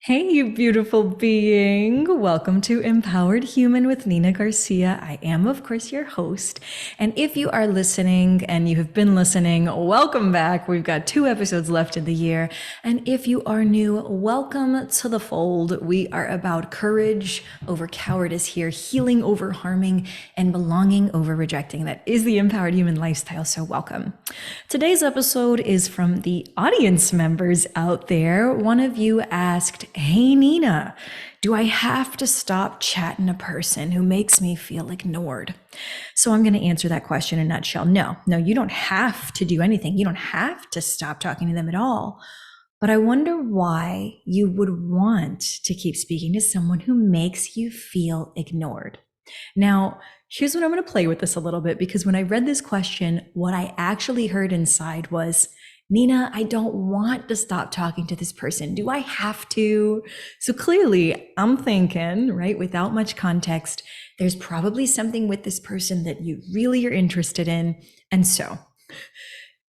Hey, you beautiful being. Welcome to Empowered Human with Nina Garcia. I am, of course, your host. And if you are listening and you have been listening, welcome back. We've got 2 episodes left in the year. And if you are new, welcome to the fold. We are about courage over cowardice here, healing over harming, and belonging over rejecting. That is the Empowered Human lifestyle. So welcome. Today's episode is from the audience members out there. One of you asked, "Hey Nina, do I have to stop chatting a person who makes me feel ignored?" So I'm going to answer that question in a nutshell. No, you don't have to do anything. You don't have to stop talking to them at all. But I wonder why you would want to keep speaking to someone who makes you feel ignored. Now, here's what I'm going to play with this a little bit, because when I read this question, what I actually heard inside was, "Nina, I don't want to stop talking to this person. Do I have to?" So clearly I'm thinking, right, without much context, there's probably something with this person that you really are interested in. And so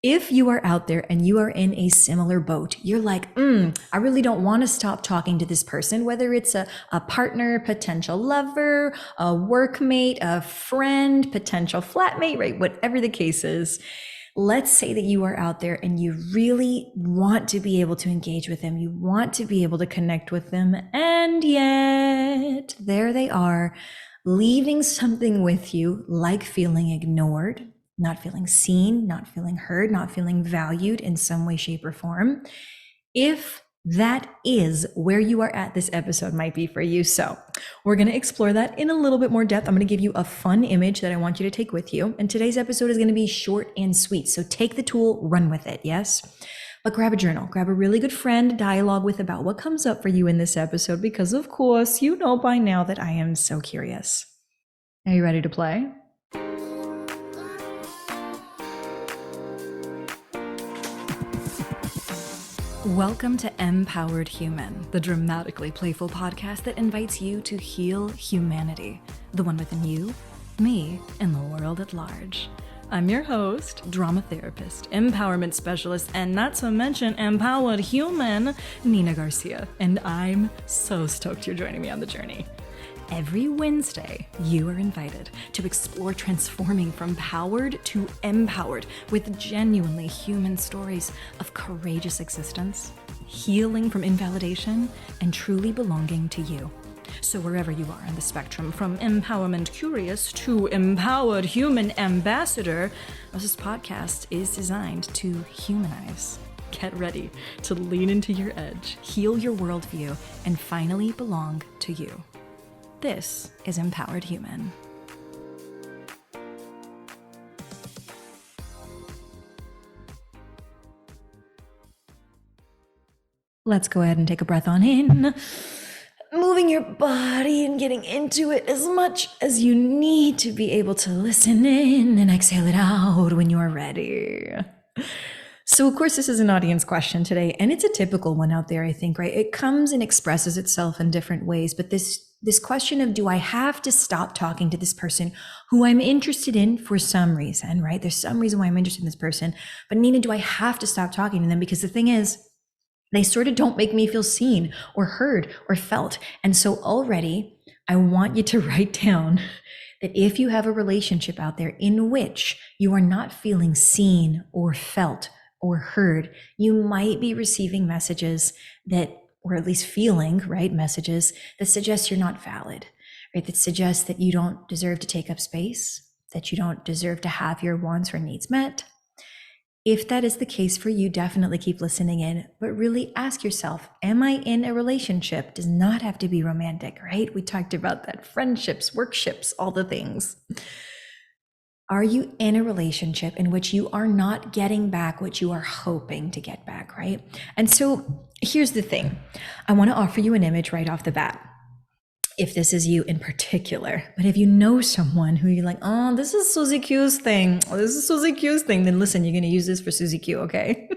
if you are out there and you are in a similar boat, you're like, I really don't want to stop talking to this person, whether it's a partner, potential lover, a workmate, a friend, potential flatmate, right? Whatever the case is. Let's say that you are out there and you really want to be able to engage with them. You want to be able to connect with them. And yet there they are, leaving something with you, like feeling ignored, not feeling seen, not feeling heard, not feeling valued in some way, shape, or form. If that is where you are at, this episode might be for you. So we're going to explore that in a little bit more depth. I'm going to give you a fun image that I want you to take with you. And today's episode is going to be short and sweet. So take the tool, run with it. Yes. But grab a journal, grab a really good friend, dialogue with about what comes up for you in this episode, because of course, you know by now that I am so curious. Are you ready to play? Welcome to Empowered Human, the dramatically playful podcast that invites you to heal humanity, the one within you, me, and the world at large. I'm your host, drama therapist, empowerment specialist, and not to mention empowered human, Nina Garcia, and I'm so stoked you're joining me on the journey. Every Wednesday, you are invited to explore transforming from powered to empowered with genuinely human stories of courageous existence, healing from invalidation, and truly belonging to you. So wherever you are on the spectrum, from empowerment curious to empowered human ambassador, this podcast is designed to humanize. Get ready to lean into your edge, heal your worldview, and finally belong to you. This is Empowered Human. Let's go ahead and take a breath on in, moving your body and getting into it as much as you need to be able to listen in, and exhale it out when you're ready. So of course, this is an audience question today, and it's a typical one out there, I think, right? It comes and expresses itself in different ways, but this question of, do I have to stop talking to this person who I'm interested in for some reason, right? There's some reason why I'm interested in this person, but Nina, do I have to stop talking to them? Because the thing is, they sort of don't make me feel seen or heard or felt. And so already, I want you to write down that if you have a relationship out there in which you are not feeling seen or felt or heard, you might be receiving messages that, or at least feeling, right, messages that suggest you're not valid, right, that suggest that you don't deserve to take up space, that you don't deserve to have your wants or needs met. If that is the case for you, definitely keep listening in, but really ask yourself, am I in a relationship? Does not have to be romantic, right? We talked about that, friendships, workships, all the things. Are you in a relationship in which you are not getting back what you are hoping to get back, right? And so here's the thing. I want to offer you an image right off the bat, if this is you in particular. But if you know someone who you're like, oh, this is Susie Q's thing, then listen, you're going to use this for Susie Q, okay?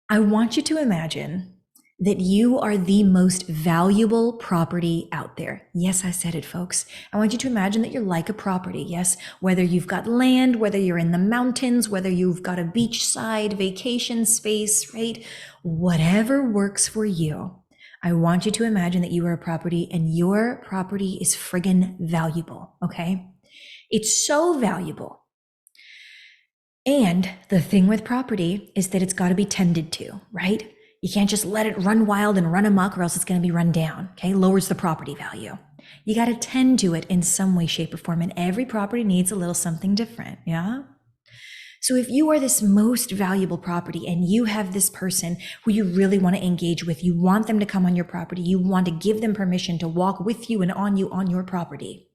I want you to imagine that you are the most valuable property out there. Yes, I said it, folks. I want you to imagine that you're like a property. Yes, whether you've got land, whether you're in the mountains, whether you've got a beachside vacation space, right? Whatever works for you. I want you to imagine that you are a property and your property is friggin' valuable, okay? It's so valuable. And the thing with property is that it's got to be tended to, right? You can't just let it run wild and run amok or else it's going to be run down, okay? Lowers the property value. You got to tend to it in some way, shape, or form. And every property needs a little something different, yeah? So if you are this most valuable property and you have this person who you really want to engage with, you want them to come on your property, you want to give them permission to walk with you and on you on your property.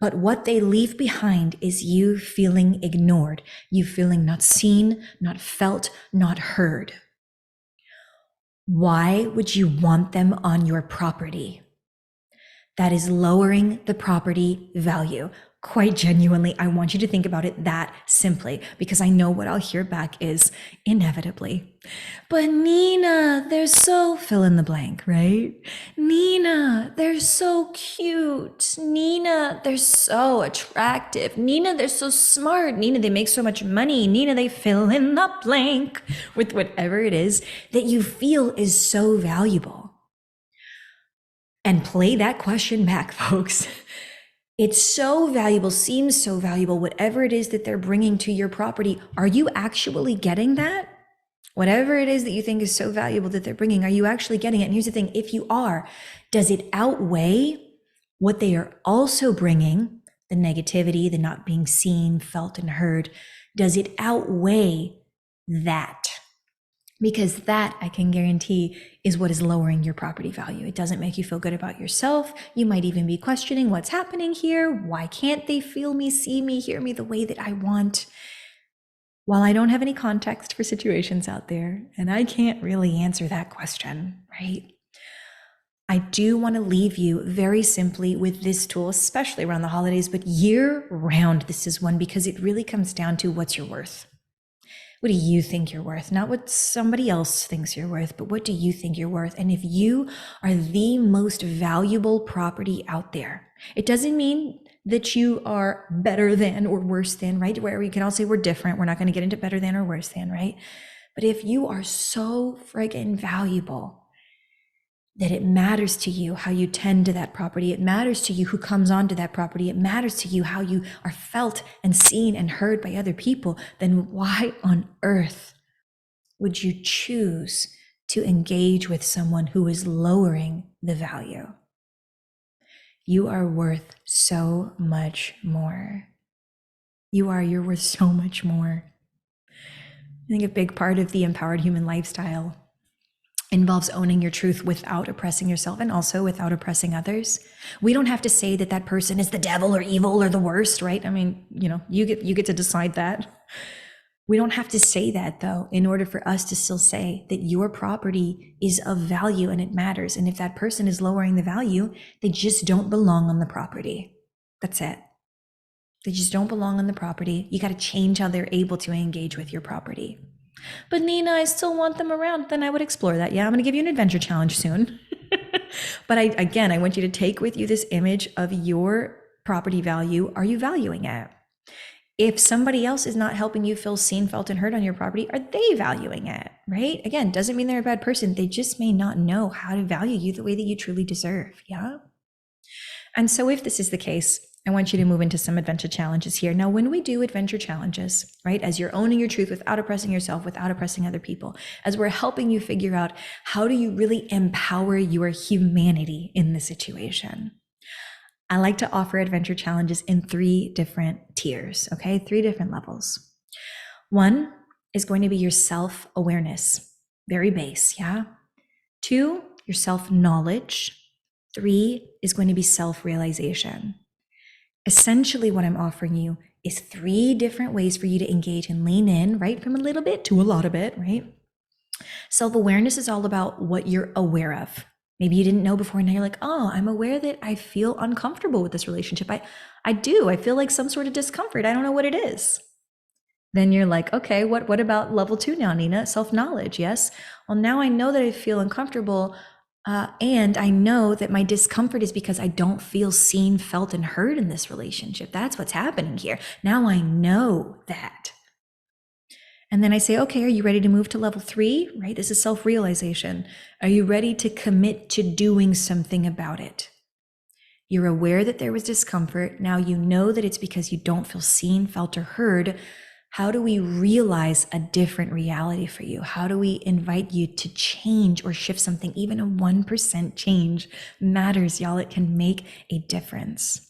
But what they leave behind is you feeling ignored, you feeling not seen, not felt, not heard. Why would you want them on your property? That is lowering the property value. Quite genuinely, I want you to think about it that simply, because I know what I'll hear back is inevitably, but Nina, they're so fill in the blank, right? Nina, they're so cute. Nina, they're so attractive. Nina, they're so smart. Nina, they make so much money. Nina, they fill in the blank with whatever it is that you feel is so valuable. And play that question back, folks. It's so valuable, seems so valuable, whatever it is that they're bringing to your property. Are you actually getting that? Whatever it is that you think is so valuable that they're bringing, are you actually getting it? And here's the thing, if you are, does it outweigh what they are also bringing, the negativity, the not being seen, felt, and heard? Does it outweigh that? Because that, I can guarantee, is what is lowering your property value. It doesn't make you feel good about yourself. You might even be questioning what's happening here. Why can't they feel me, see me, hear me the way that I want? While I don't have any context for situations out there, and I can't really answer that question, right? I do want to leave you very simply with this tool, especially around the holidays, but year round, this is one, because it really comes down to what's your worth. What do you think you're worth? Not what somebody else thinks you're worth, but what do you think you're worth? And if you are the most valuable property out there, it doesn't mean that you are better than or worse than, right? Where we can all say we're different. We're not going to get into better than or worse than, right? But if you are so friggin' valuable that it matters to you how you tend to that property, it matters to you who comes onto that property, it matters to you how you are felt and seen and heard by other people, then why on earth would you choose to engage with someone who is lowering the value? You are worth so much more. You're worth so much more. I think a big part of the empowered human lifestyle involves owning your truth without oppressing yourself and also without oppressing others. We don't have to say that that person is the devil or evil or the worst, right? I mean, you get to decide that. We don't have to say that, though, in order for us to still say that your property is of value and it matters. And if that person is lowering the value, they just don't belong on the property. That's it. They just don't belong on the property. You got to change how they're able to engage with your property. But Nina, I still want them around. Then I would explore that. Yeah, I'm going to give you an adventure challenge soon. But I want you to take with you this image of your property value. Are you valuing it? If somebody else is not helping you feel seen, felt, and heard on your property, are they valuing it, right? Again, doesn't mean they're a bad person. They just may not know how to value you the way that you truly deserve, yeah? And so if this is the case, I want you to move into some adventure challenges here. Now, when we do adventure challenges, right, as you're owning your truth without oppressing yourself, without oppressing other people, as we're helping you figure out how do you really empower your humanity in the situation, I like to offer adventure challenges in 3 different tiers, okay? 3 different levels. 1 is going to be your self-awareness, very base, yeah? 2, your self-knowledge. 3 is going to be self-realization. Essentially, what I'm offering you is 3 different ways for you to engage and lean in, right? From a little bit to a lot of it, right? Self-awareness is all about what you're aware of. Maybe you didn't know before, and now you're like, oh, I'm aware that I feel uncomfortable with this relationship. I do. I feel like some sort of discomfort. I don't know what it is. Then you're like, okay, what about level 2 now, Nina? Self-knowledge, yes? Well, now I know that I feel uncomfortable. And I know that my discomfort is because I don't feel seen, felt, and heard in this relationship. That's what's happening here. Now I know that. And then I say, okay, are you ready to move to level 3? Right? This is self-realization. Are you ready to commit to doing something about it? You're aware that there was discomfort. Now you know that it's because you don't feel seen, felt, or heard. How do we realize a different reality for you? How do we invite you to change or shift something? Even a 1% change matters, y'all. It can make a difference.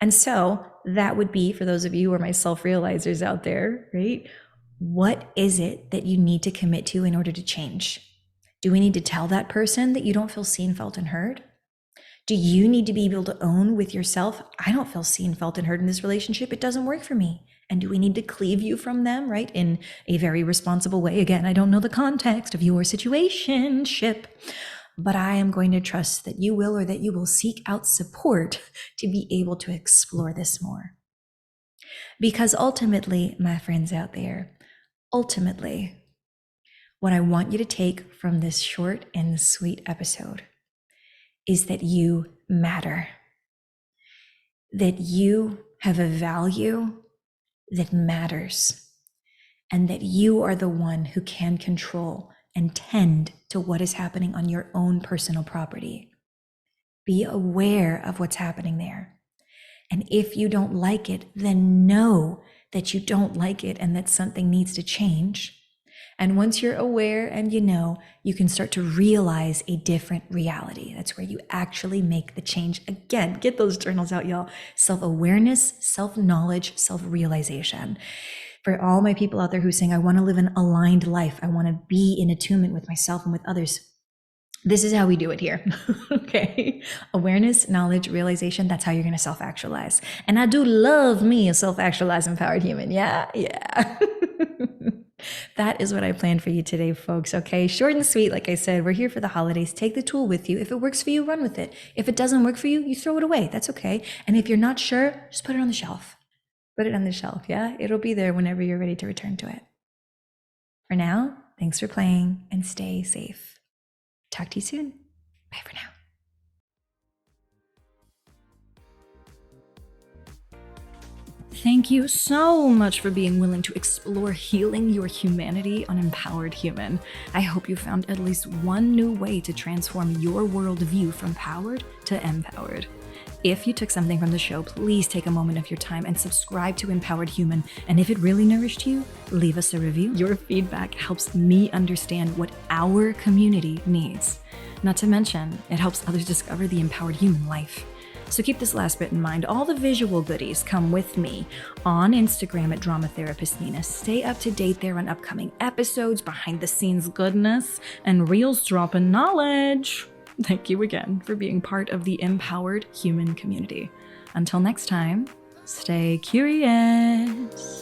And so that would be, for those of you who are my self-realizers out there, right? What is it that you need to commit to in order to change? Do we need to tell that person that you don't feel seen, felt, and heard? Do you need to be able to own with yourself, I don't feel seen, felt, and heard in this relationship. It doesn't work for me. And do we need to cleave you from them, right? In a very responsible way. Again, I don't know the context of your situationship, but I am going to trust that you will, or that you will seek out support to be able to explore this more. Because ultimately, my friends out there, ultimately, what I want you to take from this short and sweet episode is that you matter, that you have a value that matters, and that you are the one who can control and tend to what is happening on your own personal property. Be aware of what's happening there. And if you don't like it, then know that you don't like it and that something needs to change. And once you're aware and you know, you can start to realize a different reality. That's where you actually make the change. Again, get those journals out, y'all. Self-awareness, self-knowledge, self-realization. For all my people out there who are saying, I want to live an aligned life. I want to be in attunement with myself and with others. This is how we do it here. Okay. Awareness, knowledge, realization. That's how you're going to self-actualize. And I do love me a self-actualized empowered human. Yeah. That is what I planned for you today, folks. Okay. Short and sweet. Like I said, we're here for the holidays. Take the tool with you. If it works for you, run with it. If it doesn't work for you, you throw it away. That's okay. And if you're not sure, just put it on the shelf. Put it on the shelf. Yeah. It'll be there whenever you're ready to return to it. For now, thanks for playing and stay safe. Talk to you soon. Bye for now. Thank you so much for being willing to explore healing your humanity on Empowered Human. I hope you found at least one new way to transform your worldview from powered to empowered. If you took something from the show, please take a moment of your time and subscribe to Empowered Human. And if it really nourished you, leave us a review. Your feedback helps me understand what our community needs. Not to mention, it helps others discover the empowered human life. So keep this last bit in mind. All the visual goodies come with me on Instagram at Drama Therapist Nina. Stay up to date there on upcoming episodes, behind the scenes goodness, and reels dropping knowledge. Thank you again for being part of the empowered human community. Until next time, stay curious.